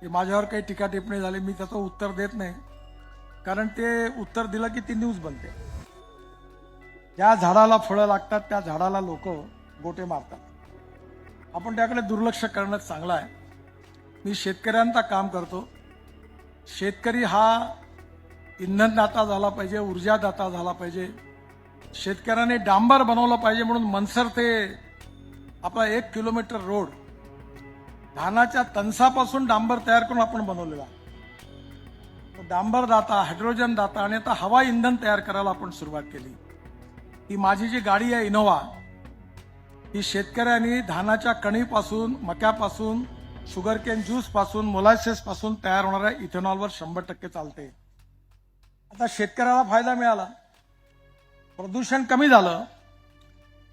की माझ्यावर काही टीका टिप्पणी झाली, मी त्याचं उत्तर देत नाही, कारण ते उत्तर दिलं की ती न्यूज बनते. ज्या झाडाला फळं लागतात त्या झाडाला लोक गोटे मारतात. आपण त्याकडे दुर्लक्ष करणं चांगलं आहे. मी शेतकऱ्यांचा काम करतो. शेतकरी हा इंधनदाता झाला पाहिजे, ऊर्जादाता झाला पाहिजे. शेतकऱ्याने डांबर बनवलं पाहिजे म्हणून मनसर ते आपला 1 किलोमीटर रोड धानाच्या तणसापासून डांबर तयार करून आपण बनवलेला. डांबर दाता, हायड्रोजन दाता आणि आता हवा इंधन तयार करायला आपण सुरुवात केली. ही माझी जी गाडी आहे इनोव्हा, ही शेतकऱ्यांनी धानाच्या कणीपासून, मक्यापासून, शुगरकेन ज्यूस पासून, मोलॅसेस पासून तयार होणाऱ्या इथेनॉलवर 100% चालते. आता शेतकऱ्याला फायदा मिळाला, प्रदूषण कमी झालं,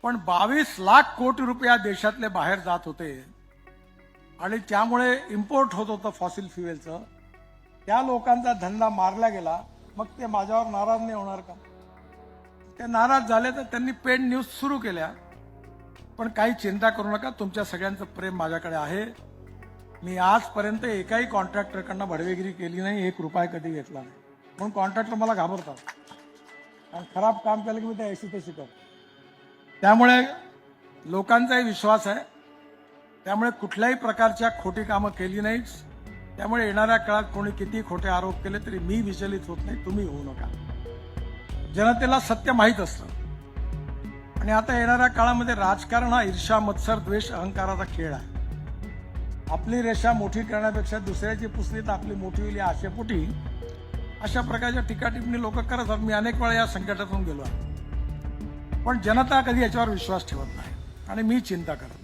पण 22 लाख कोटी रुपये देशातले बाहेर जात होते आणि त्यामुळे इम्पोर्ट होत होतं फॉसिल फ्युएलचं. त्या लोकांचा धंदा मारला गेला. मग ते माझ्यावर नाराज नाही होणार का? ते नाराज झाले तर त्यांनी पेड न्यूज सुरू केल्या. पण काही चिंता करू नका, तुमच्या सगळ्यांचं प्रेम माझ्याकडे आहे. मी आजपर्यंत एकाही कॉन्ट्रॅक्टरकडनं भडवेगिरी केली नाही, 1 रुपया कधी घेतला नाही. म्हणून कॉन्ट्रॅक्टर मला घाबरतात, आणि खराब काम केलं की मी ते ऐशी तशी करतो. त्यामुळे लोकांचाही विश्वास आहे. त्यामुळे कुठल्याही प्रकारच्या खोटी कामं केली नाहीच. त्यामुळे येणाऱ्या काळात कोणी किती खोटे आरोप केले तरी मी विचलित होत नाही, तुम्ही होऊ नका. जनतेला सत्य माहीत असतं. आणि आता येणाऱ्या काळामध्ये राजकारण हा ईर्ष्या, मत्सर, द्वेष, अहंकाराचा खेळ आहे. आपली रेषा मोठी करण्यापेक्षा दुसऱ्याची पुसली तर आपली मोठी होईल या आशेपोटी अशा प्रकारच्या टीका टिप्पणी लोक करत असतात. मी अनेक वेळा या संकटातून गेलो आहे, पण जनता कधी याच्यावर विश्वास ठेवत नाही आणि मी चिंता करत.